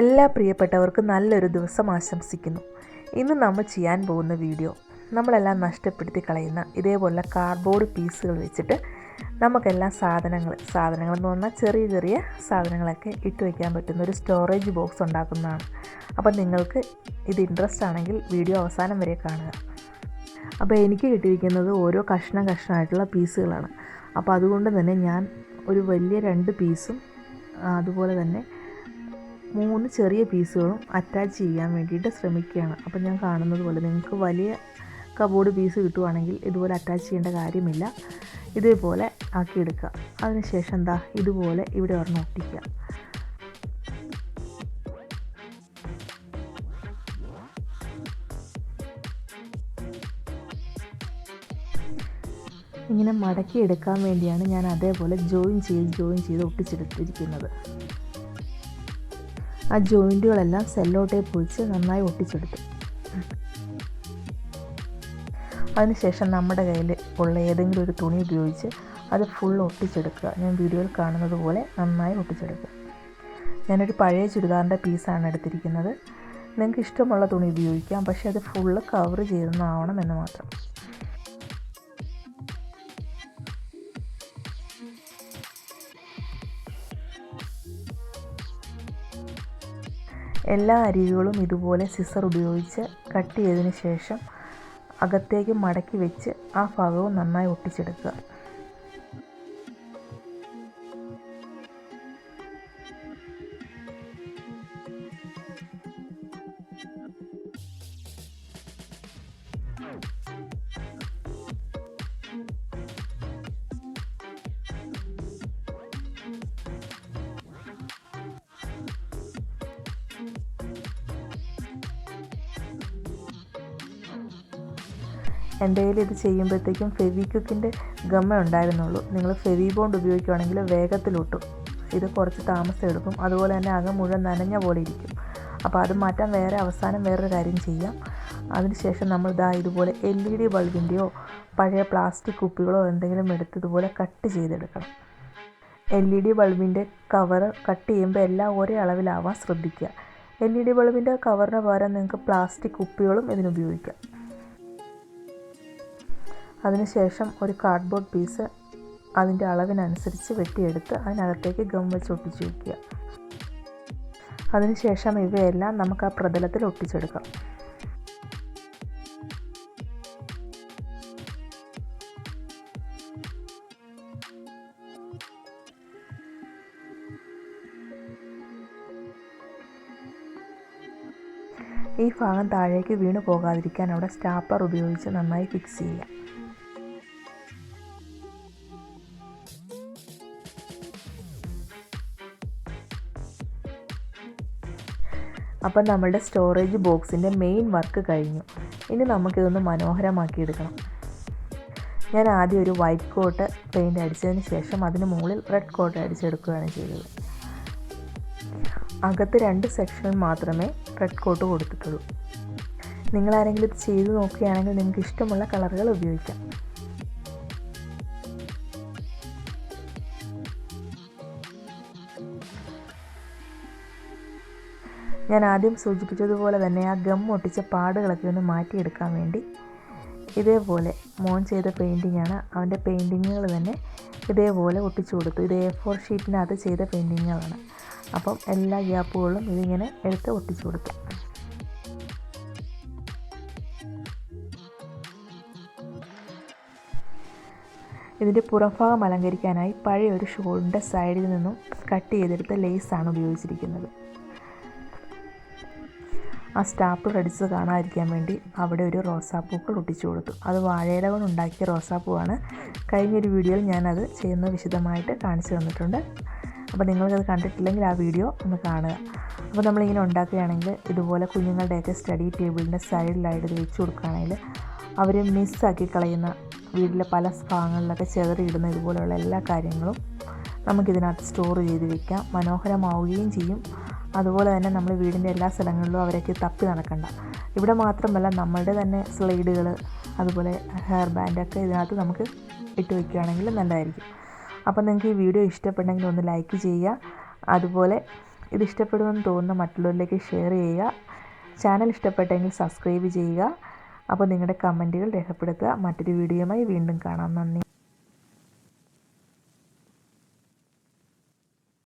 എല്ലാ പ്രിയപ്പെട്ടവർക്കും നല്ലൊരു ദിവസം ആശംസിക്കുന്നു. ഇന്ന് നമ്മൾ ചെയ്യാൻ പോകുന്ന വീഡിയോ നമ്മളെല്ലാം നഷ്ടപ്പെടുത്തി കളയുന്ന ഇതേപോലുള്ള കാർഡ്ബോർഡ് പീസുകൾ വെച്ചിട്ട് നമുക്കെല്ലാം സാധനങ്ങൾ എന്ന് പറഞ്ഞാൽ ചെറിയ ചെറിയ സാധനങ്ങളൊക്കെ ഇട്ട് വയ്ക്കാൻ പറ്റുന്ന ഒരു സ്റ്റോറേജ് ബോക്സ് ഉണ്ടാക്കുന്നതാണ്. അപ്പോൾ നിങ്ങൾക്ക് ഇത് ഇൻട്രസ്റ്റ് ആണെങ്കിൽ വീഡിയോ അവസാനം വരെ കാണുക. അപ്പോൾ എനിക്ക് കിട്ടിയിരിക്കുന്നത് ഓരോ കഷ്ണമായിട്ടുള്ള പീസുകളാണ്. അപ്പോൾ അതുകൊണ്ട് തന്നെ ഞാൻ ഒരു വലിയ 2 പീസും അതുപോലെ തന്നെ 3 ചെറിയ പീസുകളും അറ്റാച്ച് ചെയ്യാൻ വേണ്ടിയിട്ട് ശ്രമിക്കുകയാണ്. അപ്പോൾ ഞാൻ കാണുന്നത് പോലെ നിങ്ങൾക്ക് വലിയ കബോർഡ് പീസ് കിട്ടുവാണെങ്കിൽ ഇതുപോലെ അറ്റാച്ച് ചെയ്യേണ്ട കാര്യമില്ല. ഇതേപോലെ ആക്കിയെടുക്കുക. അതിനുശേഷം ഇതുപോലെ ഇവിടെ ഒരെണ്ണം ഒട്ടിക്കുക. ഇങ്ങനെ മടക്കിയെടുക്കാൻ വേണ്ടിയാണ് ഞാൻ അതേപോലെ ജോയിൻ ചെയ്ത് ഒട്ടിച്ചെടുത്തിരിക്കുന്നത്. ആ ജോയിൻറ്റുകളെല്ലാം സെല്ലോ ടേപ്പ് ഒഴിച്ച് നന്നായി ഒട്ടിച്ചെടുത്തു. അതിനുശേഷം നമ്മുടെ കയ്യിൽ ഉള്ള ഏതെങ്കിലും ഒരു തുണി ഉപയോഗിച്ച് അത് ഫുൾ ഒട്ടിച്ചെടുക്കുക. ഞാൻ വീഡിയോയിൽ കാണുന്നത് പോലെ നന്നായി ഒട്ടിച്ചെടുക്കുക. ഞാനൊരു പഴയ ചുരിദാറിൻ്റെ പീസാണ് എടുത്തിരിക്കുന്നത്. നിങ്ങൾക്ക് ഇഷ്ടമുള്ള തുണി ഉപയോഗിക്കാം, പക്ഷേ അത് ഫുള്ള് കവർ ചെയ്തെന്നാവണം എന്ന് മാത്രം. എല്ലാ അരികുകളും ഇതുപോലെ സിസർ ഉപയോഗിച്ച് കട്ട് ചെയ്തതിന് ശേഷം അകത്തേക്ക് മടക്കി വെച്ച് ആ ഭാഗവും നന്നായി ഒട്ടിച്ചെടുക്കുക. എൻ്റെ കയ്യിൽ ഇത് ചെയ്യുമ്പോഴത്തേക്കും ഫെവിക്വിക്കിൻ്റെ ഗമ്മ ഉണ്ടായിരുന്നുള്ളൂ. നിങ്ങൾ ഫെവി ബോണ്ട് ഉപയോഗിക്കുകയാണെങ്കിൽ വേഗത്തിലൊട്ടും. ഇത് കുറച്ച് താമസം എടുക്കും. അതുപോലെ തന്നെ അകം മുഴുവൻ നനഞ്ഞ പോലെ ഇരിക്കും. അപ്പോൾ അത് മാറ്റാൻ അവസാനം വേറൊരു കാര്യം ചെയ്യാം. അതിനുശേഷം നമ്മൾ ഇതുപോലെ LED ബൾബിൻ്റെയോ പഴയ പ്ലാസ്റ്റിക് കുപ്പികളോ എന്തെങ്കിലും എടുത്ത് ഇതുപോലെ കട്ട് ചെയ്തെടുക്കണം. LED ബൾബിൻ്റെ കവർ കട്ട് ചെയ്യുമ്പോൾ എല്ലാം ഒരേ അളവിലാവാൻ ശ്രദ്ധിക്കുക. LED ബൾബിൻ്റെ കവറിന് പകരം നിങ്ങൾക്ക് പ്ലാസ്റ്റിക് കുപ്പികളും ഇതിനുപയോഗിക്കാം. അതിനുശേഷം ഒരു കാർഡ്ബോർഡ് പീസ് അതിൻ്റെ അളവിനനുസരിച്ച് വെട്ടിയെടുത്ത് അതിനകത്തേക്ക് ഗം വെച്ച് ഒട്ടിച്ച് വയ്ക്കുക. അതിനുശേഷം ഇവയെല്ലാം നമുക്ക് ആ പ്രതലത്തിൽ ഒട്ടിച്ചെടുക്കാം. ഈ ഭാഗം താഴേക്ക് വീണു പോകാതിരിക്കാൻ അവിടെ സ്റ്റാപ്ലർ ഉപയോഗിച്ച് നന്നായി ഫിക്സ് ചെയ്യുക. അപ്പം നമ്മളുടെ സ്റ്റോറേജ് ബോക്സിൻ്റെ മെയിൻ വർക്ക് കഴിഞ്ഞു. ഇനി നമുക്കിതൊന്ന് മനോഹരമാക്കി എടുക്കണം. ഞാൻ ആദ്യം ഒരു വൈറ്റ് കോട്ട് പെയിൻ്റ് അടിച്ചതിന് ശേഷം അതിന് മുകളിൽ റെഡ് കോട്ട് അടിച്ചെടുക്കുകയാണ് ചെയ്തത്. അകത്ത് 2 സെക്ഷനിൽ മാത്രമേ റെഡ് കോട്ട് കൊടുത്തിട്ടുള്ളൂ. നിങ്ങളാരെങ്കിലും ഇത് ചെയ്ത് നോക്കുകയാണെങ്കിൽ നിങ്ങൾക്ക് ഇഷ്ടമുള്ള കളറുകൾ ഉപയോഗിക്കാം. ഞാൻ ആദ്യം സൂചിപ്പിച്ചതുപോലെ തന്നെ ആ ഗം ഒട്ടിച്ച പാടുകളൊക്കെ ഒന്ന് മാറ്റിയെടുക്കാൻ വേണ്ടി ഇതേപോലെ മോൻ ചെയ്ത പെയിൻറ്റിങ്ങാണ്. അവൻ്റെ പെയിൻറ്റിങ്ങുകൾ തന്നെ ഇതേപോലെ ഒട്ടിച്ചു കൊടുത്തു. ഇത് A4 ഷീറ്റിനകത്ത് ചെയ്ത പെയിൻറ്റിങ്ങുകളാണ്. അപ്പം എല്ലാ ഗ്യാപ്പുകളിലും ഇതിങ്ങനെ എടുത്ത് ഒട്ടിച്ചു കൊടുത്തു. ഇതിൻ്റെ പുറംഭാഗം അലങ്കരിക്കാനായി പഴയ ഒരു ഷോളിൻ്റെ സൈഡിൽ നിന്നും കട്ട് ചെയ്തെടുത്ത ലേസാണ് ഉപയോഗിച്ചിരിക്കുന്നത്. ആ സ്റ്റാപ്ലർ അടിച്ച് കാണാതിരിക്കാൻ വേണ്ടി അവിടെ ഒരു റോസാപ്പൂക്കൾ ഒട്ടിച്ചു കൊടുത്തു. അത് വാഴയില കൊണ്ട് ഉണ്ടാക്കിയ റോസാപ്പൂവാണ്. കഴിഞ്ഞൊരു വീഡിയോയിൽ ഞാനത് ചെയ്യുന്നത് വിശദമായിട്ട് കാണിച്ചു തന്നിട്ടുണ്ട്. അപ്പോൾ നിങ്ങൾക്കത് കണ്ടിട്ടില്ലെങ്കിൽ ആ വീഡിയോ ഒന്ന് കാണുക. അപ്പോൾ നമ്മളിങ്ങനെ ഉണ്ടാക്കുകയാണെങ്കിൽ ഇതുപോലെ കുഞ്ഞുങ്ങളുടെയൊക്കെ സ്റ്റഡി ടേബിളിൻ്റെ സൈഡിലായിട്ട് ഇത് വെച്ച് കൊടുക്കുകയാണെങ്കിൽ അവർ മിസ്സാക്കി കളയുന്ന വീട്ടിലെ പല ഭാഗങ്ങളിലൊക്കെ ചെതറിയിടുന്ന ഇതുപോലെയുള്ള എല്ലാ കാര്യങ്ങളും നമുക്കിതിനകത്ത് സ്റ്റോർ ചെയ്ത് വയ്ക്കാം. മനോഹരമാവുകയും ചെയ്യും. അതുപോലെ തന്നെ നമ്മൾ വീടിൻ്റെ എല്ലാ സ്ഥലങ്ങളിലും അവരൊക്കെ തപ്പി നടക്കണ്ട. ഇവിടെ മാത്രമല്ല, നമ്മളുടെ തന്നെ സ്ലൈഡുകൾ അതുപോലെ ഹെയർ ബാൻഡൊക്കെ ഇതിനകത്ത് നമുക്ക് ഇട്ട് വയ്ക്കുകയാണെങ്കിൽ നല്ലതായിരിക്കും. അപ്പോൾ നിങ്ങൾക്ക് ഈ വീഡിയോ ഇഷ്ടപ്പെട്ടെങ്കിൽ ഒന്ന് ലൈക്ക് ചെയ്യുക. അതുപോലെ ഇത് ഇഷ്ടപ്പെടുമെന്ന് തോന്നുന്ന മറ്റുള്ളവരിലേക്ക് ഷെയർ ചെയ്യുക. ചാനൽ ഇഷ്ടപ്പെട്ടെങ്കിൽ സബ്സ്ക്രൈബ് ചെയ്യുക. അപ്പോൾ നിങ്ങളുടെ കമൻറ്റുകൾ രേഖപ്പെടുത്തുക. മറ്റൊരു വീഡിയോയുമായി വീണ്ടും കാണാം. നന്ദി.